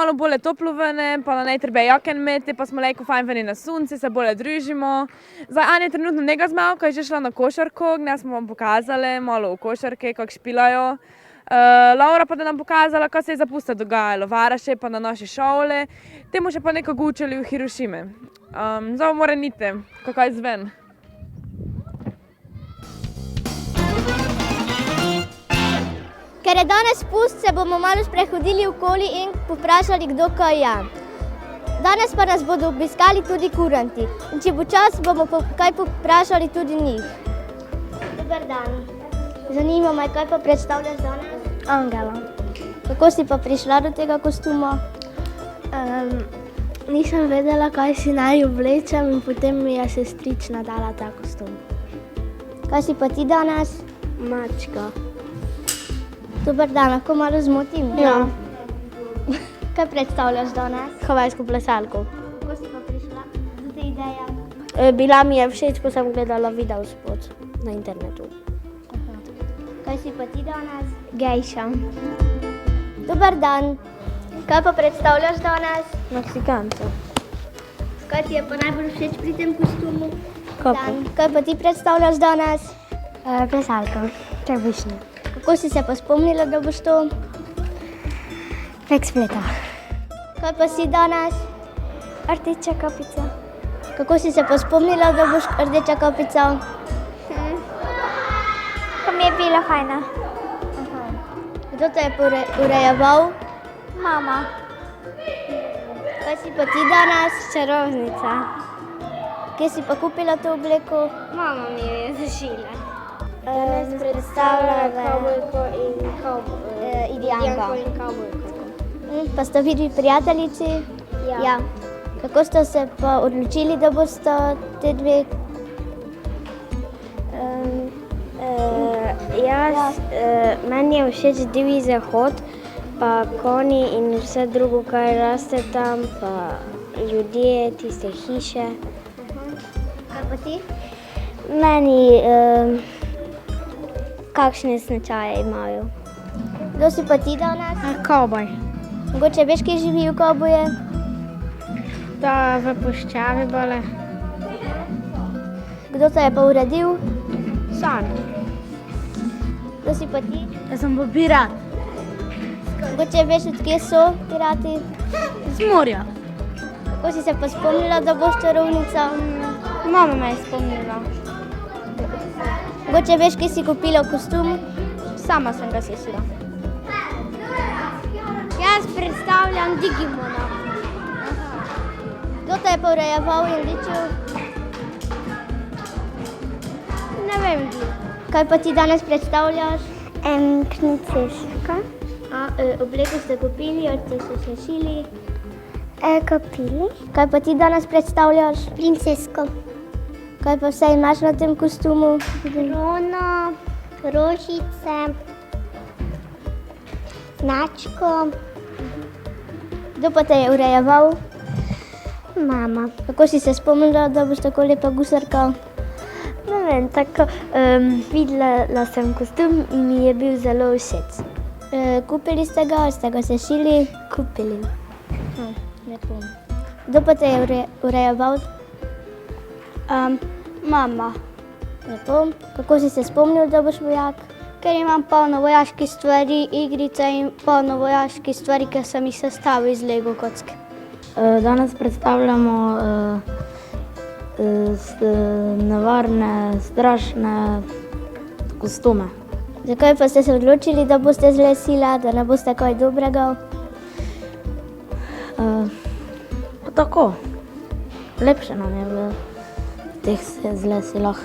malo bolje toplo vene, pa na nej treba jaken imeti, pa smo lejko fajn veni na sunci, se bolje družimo. Zdaj Anja trenutno ne ga zmal, ko je že šla na košarko, gdje smo vam pokazali malo v košarke, kako špilajo. Laura pa da nam pokazala, kaj se je zapusta dogajalo, Varaše pa na naši šole, temu še pa nekako učili v Hirošime. Zdaj mora niti, kako je zven. Ker je danes pust, se bomo malo sprehodili okoli in povprašali, kdo kaj je. Danes pa nas bodo obiskali tudi kuranti. In če bo čas, bomo kaj povprašali tudi njih. Dober dan. Zanima me, kaj pa predstavljaš danes? Angela. Kako si pa prišla do tega kostuma? Nisem vedela, kaj si naj oblečem in potem mi je sestrična dala ta kostum. Kaj si pa ti danes? Mačka. Dober dan, lahko malo zmotim? Ja. Kaj predstavljaš danes? Havajsko plesalko. Kako si pa prišla do te ideje? Bila mi je všeč, ko sem gledala video spot na internetu. Kaj si pa ti danes? Gejša. Dober dan. Kaj pa predstavljaš danes? Meksikanca. Kaj ti je pa najbolj všeč pri tem kostumu? Kako? Kaj pa ti predstavljaš danes? Plesalka. Čebušna. Kako si se pa spomnila, da boš to? Prek spleta. Kaj pa si danes? Rdeča kapica. Kako si se pa spomnila, da boš rdeča kapica? Ko mi je bila fajna. Kdo te je urejeval? Mama. Kaj si pa ti danes? Čarovnica. Kje si pa kupila to obleko? Mama mi jo je zašila. Danes predstavljala kavbojko in Indijanko. in kavbojko. Pa sta videli prijateljici? Ja. Kako ste se pa odločili, da boste te dve? Meni je všeč divji zahod, pa konji in vse drugo, kar raste tam, pa ljudje, tiste hiše. Kaj pa ti? Meni kakšne značaje imajo. Kdo si pa ti danes? Kavboj. Mogoče veš, kje živijo kavboje? Da v puščavi bole. Kdo te je pa uredil? Sam. Kdo si pa ti? Jaz sem pa pirat. Mogoče veš, od kje so pirati? Z morja. Kako si se pa spomnila, da boš čarovnica? Mama me je spomnila. Mogoče veš, kje si kupila kostum? Sama sem ga sesila. Jaz predstavljam Digimona. Kdo te je pa urejeval in ličil? Ne vem. Kaj pa ti danes predstavljaš? Princeska. Obleko ste kupili, od ste se šili. Kupili. Kaj pa ti danes predstavljaš? Princesko. Kaj pa vse imaš na tem kostumu? Krono, rožice, značko. Kdo pa te je urejeval? Mama. Kako si se spomnila, da boš tako lepa gusarka? Ne vem, tako videla sem kostum in mi je bil zelo všeč. Kupili ste ga, ali ste ga sešili? Kupili. Lepo. Kdo pa te je urejeval? Mama. Lepo. Kako si se spomnil, da boš vojak? Ker imam polno vojaških stvari, igrice in polno vojaških stvari, ki sem jih sestavil iz Lego kocke. Danes predstavljamo nevarne, strašne kostume. Zakaj pa ste se odločili, da boste zle sila, da ne boste kaj dobrega? Pa tako, lepše nam je v teh zle silah.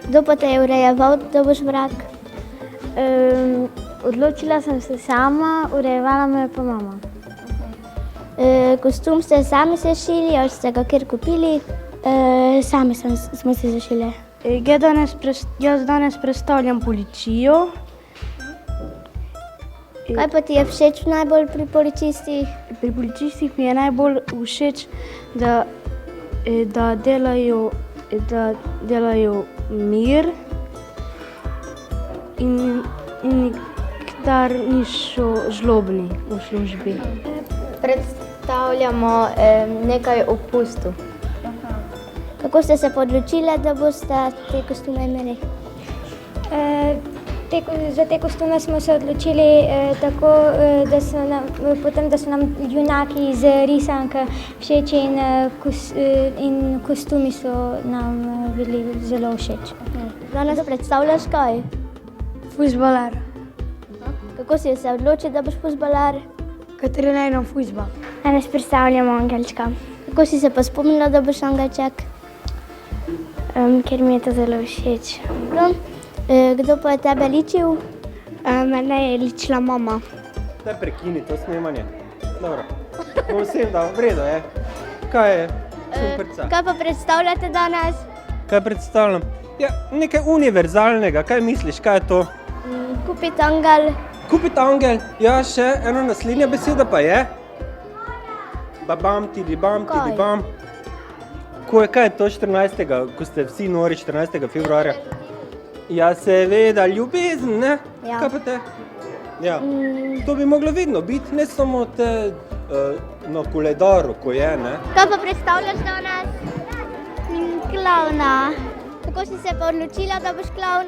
Kdo pa te je urejeval, da boš vrag? Odločila sem se sama, urejevala me je pa mama. Kostum ste sami sešili, ali ste ga kjer kupili? Sami smo se zašile. Jaz danes predstavljam policijo. Kaj pa ti je všeč najbolj pri policistih? Pri policistih mi je najbolj všeč, da delajo mir in nikdar niso žlobni v službi. predstavljamo nekaj o pustu. Kako ste se pa odločili, da boste te kostume imeli? Za te kostume smo se odločili tako, da so nam junaki iz risank všeč in kostumi so nam bili zelo všeč. Danes predstavljaš kaj? Fuzbalar. Kako si se odločil, da boš fuzbalar? Ker treniramo fuzbal. Danes predstavljamo angelčka, Kako si se pa spomnila, da boš angelček? ker mi je to zelo všeč. Kdo pa je tebe ličil? Mene je ličila mama. Daj prekini to snemanje. Dobro. Bom vsem dal, v redu je. Kaj je? Superca. Kaj pa predstavljate danes? Kaj predstavljam? Ja, nekaj univerzalnega. Kaj misliš, kaj je to? Kupiti angel. Kupiti angel. Ja, še ena naslednja beseda pa je. Babam, tidibam, Kaj? tidibam. Kaj je to 14. ko ste vsi nori 14. februarja? Ja, seveda, ljubezen, ne? Ja. Kaj pa te? Ja. To bi moglo vedno biti, ne samo te na koledaru, ko je, ne? Kaj pa predstavljaš danes? Klavna. Kako si se pa odločila, da boš klavn?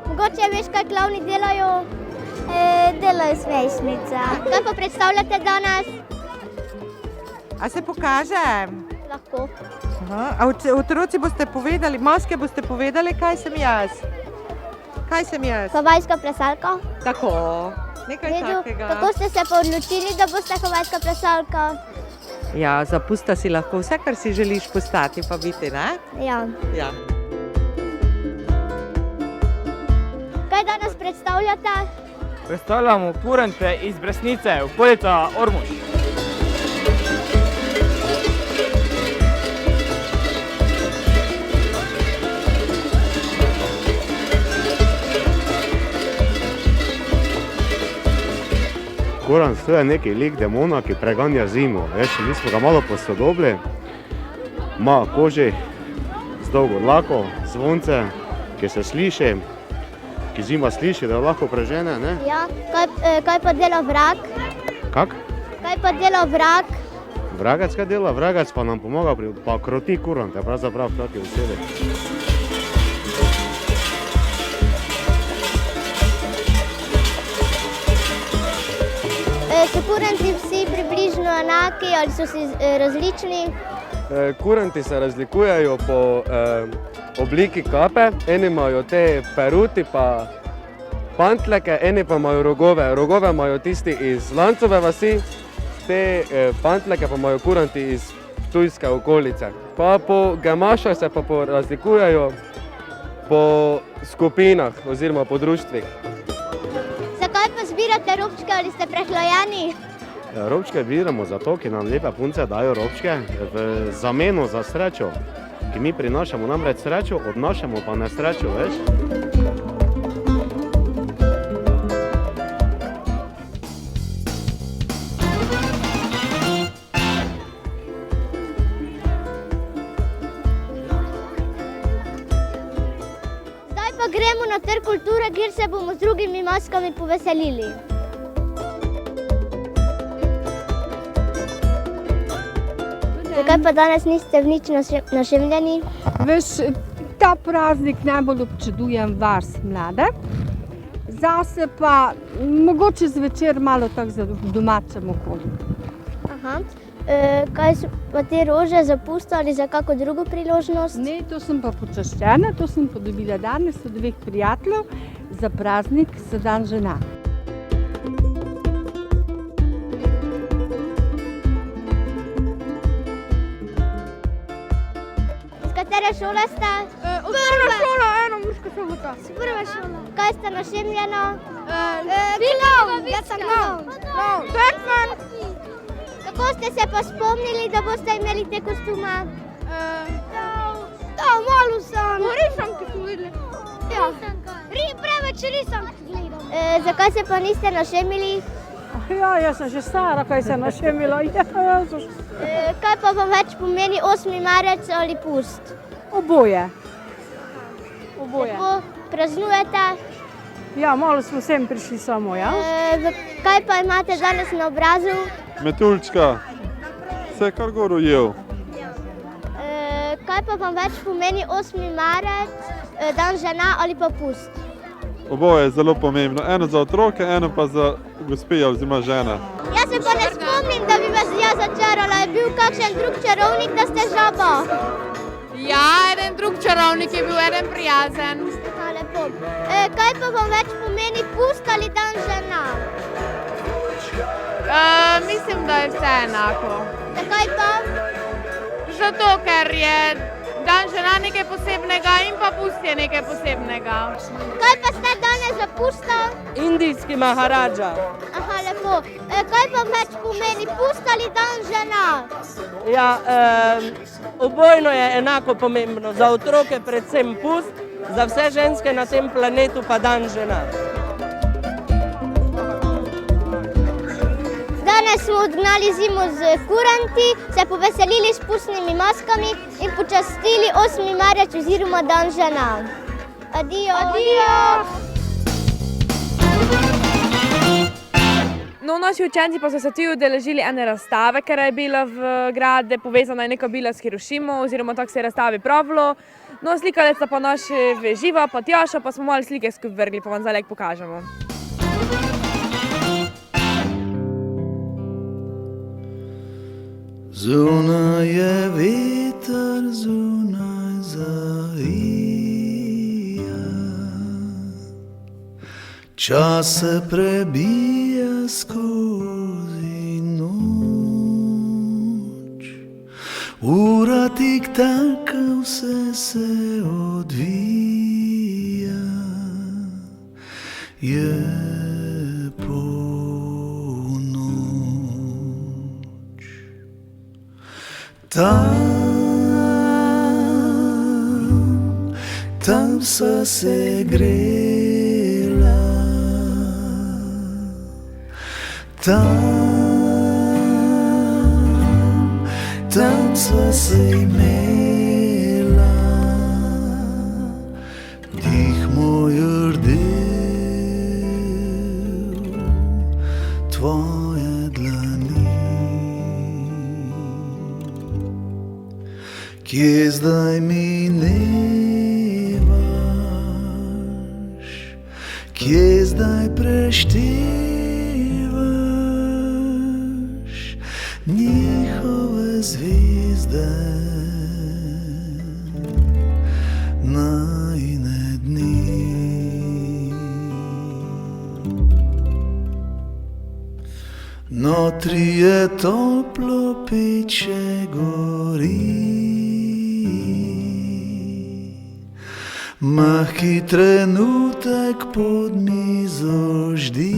Mogoče veš, kaj klavni delajo? Delajo smešnica. Kaj pa predstavljate danes? A se pokaže? Lahko. A otroci boste povedali, moške boste povedali, kaj sem jaz? Kaj sem jaz? Havajska plesalka. Tako, nekaj takega. Kako ste se pa odločili, da boste havajska plesalka? Ja, za pusta si lahko vse, kar si želiš postati, pa biti, ne? Ja. Ja. Kaj danes predstavljate? Predstavljamo kurente iz Bresnice, okolica Ormož. Kurant to je neki lik demona, ki preganja zimo. Veš, mi smo ga malo posodobili. Ima koži z dolgo dlako, zvonce, ki se sliši, ki zima sliši, da jo lahko prežene, ne? Ja. Kaj pa dela vrag? Kak? Kaj pa dela vrag? Vragac kaj dela? Vragac pa nam pomaga, pa kroti kurante, pravzaprav v taki osebi. So kuranti vsi približno enaki ali so si različni? Kuranti se razlikujejo po obliki kape. Eni imajo te peruti pa pantleke, eni pa imajo rogove. Rogove imajo tisti iz Lancove vasi, te pantleke pa imajo kuranti iz Ptujske okolice. Pa po gemašah se pa razlikujejo po skupinah oziroma po društvih. Zakaj pa zbirate robčke ali ste prehlajeni? Robčke zbiramo zato, ker nam lepe punce dajo robčke v zameno za srečo. Ki mi prinašamo namreč srečo, odnašamo pa nesrečo, veš? Zdaj pa gremo na trg kulture, kjer se bomo z drugimi maskami poveselili. Zakaj pa danes niste v nič našemljeni? Veš, ta praznik najbolj občudujem vas, mlade. Zase pa mogoče zvečer malo tako v domačem okolju. Aha. Kaj so pa te rože za pusto ali za kako drugo priložnost? Ne, to sem pa počaščena, to sem podobila danes od dveh prijateljev za praznik za dan žena. Katere šole ste? Prva šola, eno Murška Sobota. Prva šola. Kaj ste našemljeno? Klovn, jaz sem klovn. Batman. Kako ste se pa spomnili, da boste imeli te kostume? Malo sem. Risanke smo videli. Ja. Preveč risank gledam. Zakaj se pa niste našemili? Ja, jaz sem že stara, kaj se našemila. Kaj pa vam več pomeni 8. marec ali pust? Oboje. Oboje. Lepo. praznujete? Ja, malo smo sem prišli samo, ja. Kaj pa imate danes na obrazu? Metuljčka, vse kar gor ujel. Kaj pa vam več pomeni 8. marec, dan žena ali pa pust? Oboje je zelo pomembno, eno za otroke, eno pa za gospe oziroma žene. Jaz se pa ne spomnim, da bi vas jaz začarala. Je bil kakšen drug čarovnik, da ste žaba? Ja, eden drug čarovnik je bil, eden prijazen. Lepo. Kaj pa vam več pomeni pust ali dan žena? Mislim, da je vse enako. Zakaj pa? Zato, ker je dan žena nekaj posebnega in pa pust je nekaj posebnega. Kaj pa ste danes za pusta? Indijski maharadža. Aha, lepo. Kaj pa več pomeni pust ali dan žena? Ja, obojno je enako pomembno. Za otroke predvsem pust, za vse ženske na tem planetu pa dan žena. Danes smo odgnali zimo z kuranti, se poveselili s pustnimi maskami in počastili 8. marec oziroma dan žena. Adijo! Adijo! No, naši učenci pa so se tudi udeležili ene razstave, ker je bila v gradu, povezana je neka bila s Hirošimo, oziroma tako se je razstavi pravilo. No, slikali sta pa naši Živa pa Tjaša, pa smo malo slike skupaj vrgli, pa vam zdaj pokažemo. Zunaj je veter, zunaj zavija, čas se prebija skozi noč, ura tik-taka, vse se odvija, je tam sva se grela, tam sva se imela, dih moj rdel, tvoje dlani. Kje zdaj minevaš, kje zdaj preštevaš njihove zvezde, najine dni. Notri je toplo, peče gori, mahki trenutek pod mizo ždi,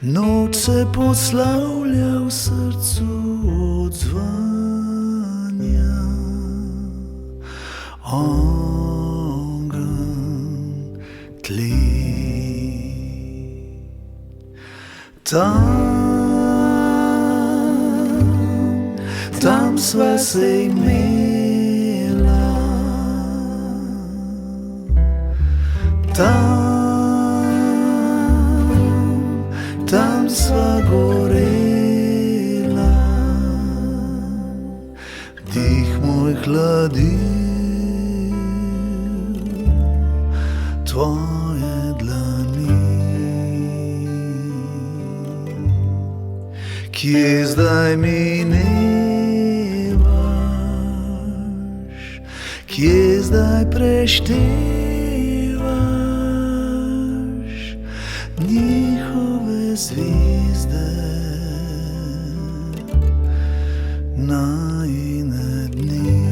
noč se poslavlja, v srcu odzvanja, ogenj tli. Tam sva se imela, tam sva gorela, dih moj hladil, tvoje dlani. Kje zdaj minevaš, kje zdaj preštevaš njihove zvezde, najine dni.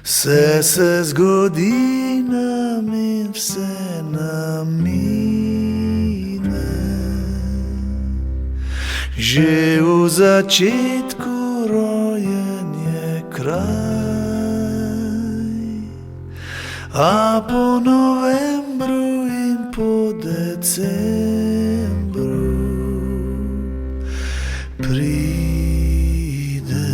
Vse se zgodi nam in vse nam mine, že v začetku rojen je kraj, a po novembru in po decembru pride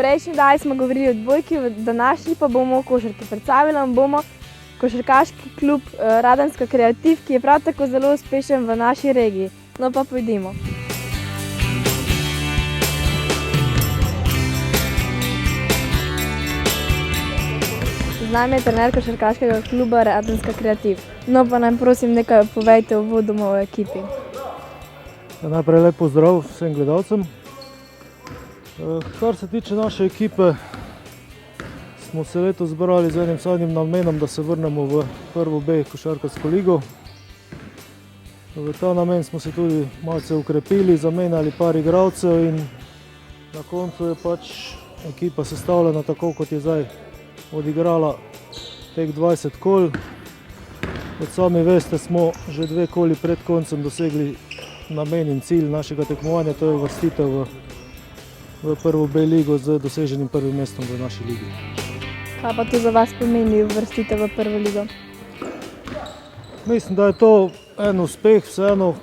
Prejšnji daj smo govorili o odbojki, v današnji pa bomo o košarki. Predstavili vam bomo košarkaški klub Radenska Kreativ, ki je prav tako zelo uspešen v naši regiji. No pa pojdimo. Z nami je trener košarkaškega kluba Radenska Kreativ. No pa nam prosim nekaj povejte uvodoma o ekipi. Najprej lep pozdrav vsem gledalcem. Kar se tiče naše ekipe, smo se letos zbrali z enim samim namenom, da se vrnemo v prvo B košarkarsko ligo. V ta namen smo se tudi malce ukrepili, zamenjali par igralcev in na koncu je pač ekipa sestavljena tako, kot je zdaj odigrala teh 20 kol. Kot sami veste, smo že 2 koli pred koncem dosegli namen in cilj našega tekmovanja, to je uvrstitev v prvo B ligo z doseženim prvim mestom v naši ligi. Kaj pa to za vas pomeni uvrstitev v prvo ligo? Mislim, da je to en uspeh, vseeno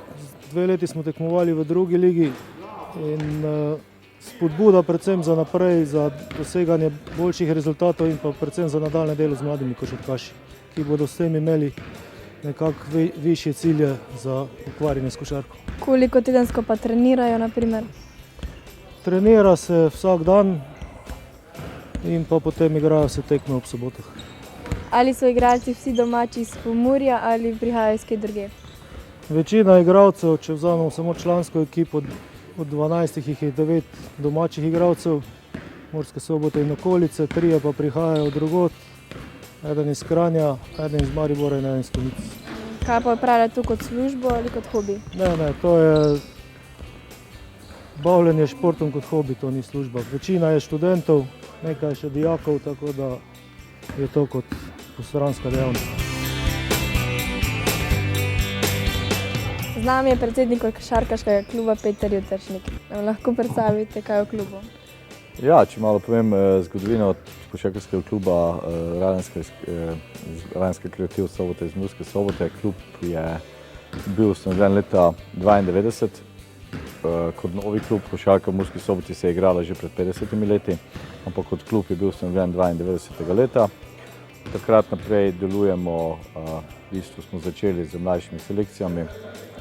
2 leti smo tekmovali v drugi ligi in spodbuda predvsem za naprej, za doseganje boljših rezultatov in pa predvsem za nadaljne delo z mladimi košarkaši, ki bodo s tem imeli nekako višje cilje za ukvarjanje s košarko. Koliko tedensko pa trenirajo, na primer? Trenira se vsak dan in pa potem igrajo se tekme ob sobotah. Ali so igralci vsi domači iz Pomurja ali prihajajo iz kje drugje? Večina igralcev, če vzamemo samo člansko ekipo, od 12 jih je 9 domačih igralcev, Murske Sobote in okolice, 3 pa prihajajo drugod, eden iz Kranja, eden iz Maribora in eden iz Konjic. Kaj pa opravlja to kot službo ali kot hobi? Ne, to je bavljenje športom kot hobi, to ni služba. Večina je študentov, nekaj še dijakov, tako da je to kot postranska dejavnost. Z nami je predsednik košarkaškega kluba Peter Jutršnik. Nam lahko predstavite, kaj je v klubu? Ja, če malo povem zgodovino košarkarskega kluba Radenska Kreativ Sobota iz Murske Sobote. Klub je bil ustanovljen leta 1992. Kot novi klub košarka v Murski Soboti se je igrala že pred 50 leti, ampak kot klub je bil ustanovljen 92. leta. Takrat naprej delujemo, v bistvu smo začeli z mlajšimi selekcijami,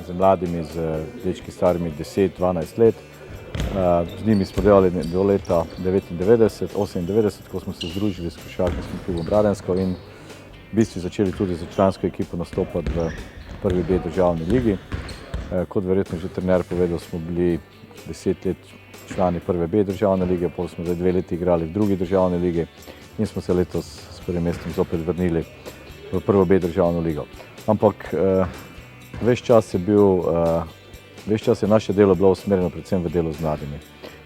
z mladimi, z dečki starimi 10-12 let. Z njimi smo delali do leta 1999, ko smo se združili s košarkarskim klubom Radensko in v bistvu začeli tudi za člansko ekipo nastopati v prvi B državni ligi. Kot verjetno že trener povedal, smo bili 10 let člani prve B državne lige, potem smo zdaj 2 leti igrali v drugi državni ligi in smo se letos s prvim mestom zopet vrnili v prvo B državno ligo. Ampak ves čas je naše delo bilo usmerjeno predvsem v delo z mladimi.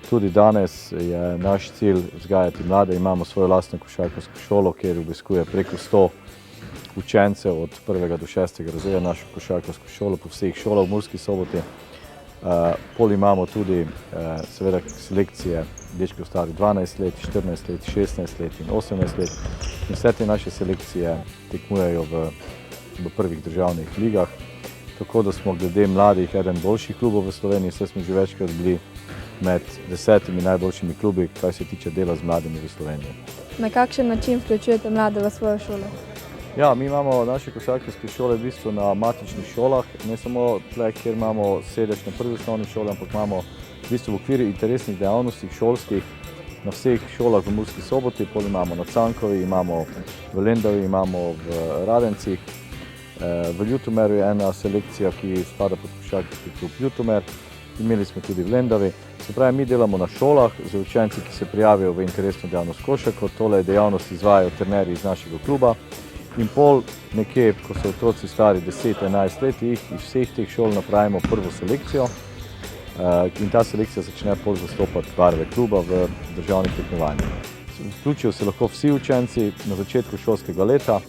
Tudi danes je naš cilj vzgajati mlade, imamo svojo lastno košarkarsko šolo, kjer obiskuje preko 100 učencev od 1. do 6. razreda našo košarkarsko šolo po vseh šolah v Murski Soboti. Pol imamo tudi seveda selekcije dečkov stari 12 let, 14 let, 16 let in 18 let. In vse te naše selekcije tekmujejo v prvih državnih ligah. Tako da smo glede mladih eden boljših klubov v Sloveniji, saj smo že večkrat bili med 10 najboljšimi klubi, kar se tiče dela z mladimi v Sloveniji. Na kakšen način vključujete mlade v svojo šolo? Ja, mi imamo naše košarkarske šole v bistvu na matičnih šolah, ne samo tle, kjer imamo sedež na prvi osnovni šoli, ampak imamo v bistvu v okviru interesnih dejavnosti šolskih na vseh šolah v Murski Soboti, pol imamo na Cankovi, imamo v Lendavi, imamo v Radencih. V Ljutomeru je ena selekcija, ki spada pod košarkarski klub Ljutomer, imeli smo tudi v Lendavi. Se pravi, mi delamo na šolah z učenci, ki se prijavijo v interesno dejavnost košarko, tole dejavnost izvajajo trenerji iz našega kluba. In pol nekje, ko so otroci stari 10-11 let, iz vseh teh šol napravimo prvo selekcijo in ta selekcija začne pol zastopati barve kluba v državnih tekmovanjih. Vključijo se lahko vsi učenci na začetku šolskega leta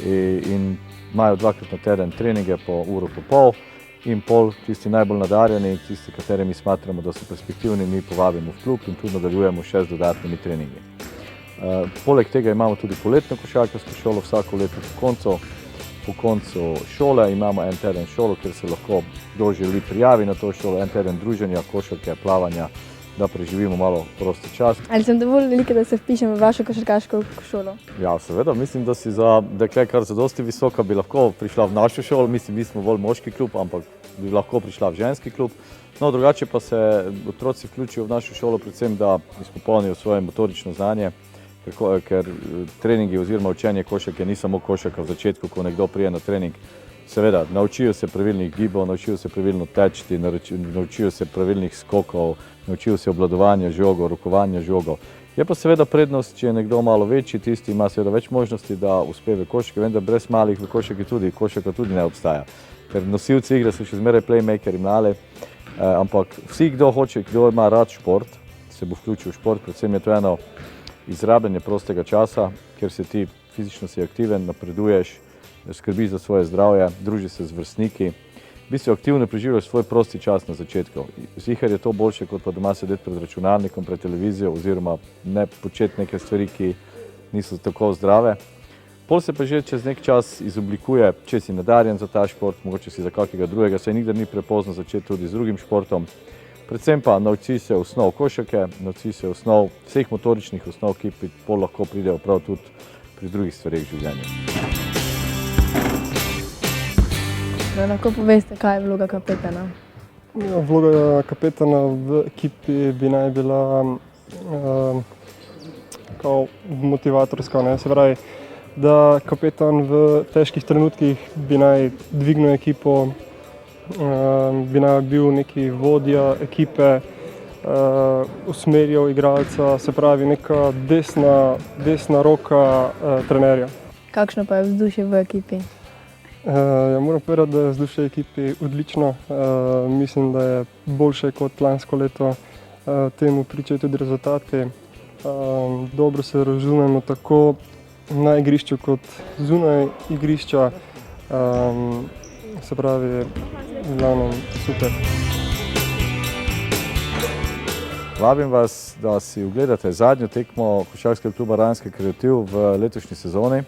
in imajo 2-krat na teden treninge po uro po pol in pol tisti najbolj nadarjeni, tisti, kateri mi smatramo, da so perspektivni, mi povabimo v klub in tudi nadaljujemo še z dodatnimi treningi. Poleg tega imamo tudi poletno košarkarsko šolo, vsako leto po koncu šole imamo en teden šolo, kjer se lahko kdo želi prijavi na to šolo, en teden druženja, košarke, plavanja da preživimo malo prosti čas. Ali sem dovolj velika, da se vpišem v vašo košarkaško šolo? Ja, seveda, mislim, da si za dekle kar zadosti visoka, bi lahko prišla v našo šolo, mislim, mi smo bolj moški klub, ampak bi lahko prišla v ženski klub. No, drugače pa se otroci vključijo v našo šolo, predvsem da izpopolnijo svoje motorično znanje, ker treningi oziroma učenje košarke ni samo košarka v začetku, ko nekdo prije na trening. Seveda, naučijo se pravilnih gibov, naučijo se pravilno teči, naučijo se pravilnih skokov, naučijo se obvladovanja žogov, rokovanja žogov. Je pa seveda prednost, če je nekdo malo večji, tisti ima seveda več možnosti, da uspe v košarki, vendar brez malih v košarka tudi ne obstaja. Ker nosilci igre so še zmeraj playmakeri mlade, ampak vsi, kdo hoče, kdo ima rad šport, se bo vključil v šport, predvsem je to eno izrabljanje prostega časa, ker si ti fizično si aktiven, napreduješ, skrbi za svoje zdravje, druži se z vrstniki, v bistvu aktivno preživljaš svoj prosti čas na začetku. Zihar je to boljše, kot pa doma sedeti pred računalnikom, pred televizijo oziroma ne početi neke stvari, ki niso tako zdrave. Pol se pa že čez nek čas izoblikuje, če si nadarjen za ta šport, mogoče si za kakega drugega, saj nikdar ni prepozno začeti tudi z drugim športom. Predvsem pa nauči se osnov košarke, nauči se osnov vseh motoričnih osnov, ki pol lahko pridejo prav tudi pri drugih stvareh v življenju. Da lahko poveste, kaj je vloga kapetana? Ja, vloga kapetana v ekipi bi naj bila motivatorska, ne? Se pravi, da kapetan v težkih trenutkih bi naj dvignil ekipo, bi naj bil neki vodja ekipe, usmerjal igralca, se pravi neka desna roka trenerja. Kakšno pa je vzdušje v ekipi? Ja, moram povedati, da je vzdušje v ekipi odlično. Mislim, da je boljše kot lansko leto. Temu pričajo tudi rezultati. Dobro se razumemo tako na igrišču kot zunaj igrišča. Se pravi, v glavnem super. Vabim vas, da si ogledate zadnjo tekmo košarkarskega kluba Radenska Kreativ v letošnji sezoni,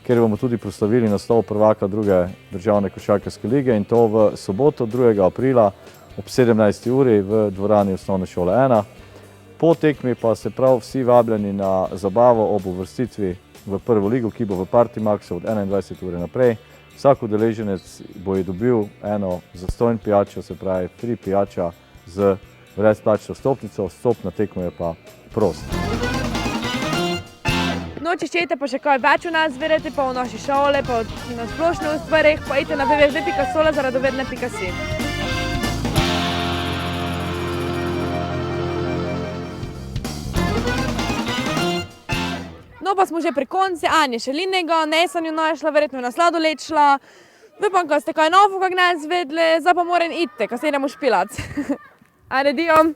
kjer bomo tudi proslavili naslov prvaka druge državne košarkarske lige, in to v soboto 2. aprila ob 17. uri v dvorani Osnovne šole 1. Po tekmi pa se prav vsi vabljeni na zabavo ob uvrstitvi v prvo ligo, ki bo v Party Maxu od 21. ure naprej. Vsak udeleženec bo dobil eno zastonj pijačo, se pravi free pijača z brezplačno vstopnico, vstop na tekmo je pa prost. No, če želite pa še kaj več o nas vedeti, pa o naši šoli, pa na splošno o stvarih, pa idite na www.sola za radovedne.si. No, pa smo že pri konci, Anja še linega, nesem jo našla, verjetno na sladoled šla. Upam, ko ste kaj novo, kak ne zvedli, zdaj pa moram iti, ko se idemo špilac. Ajde, dio!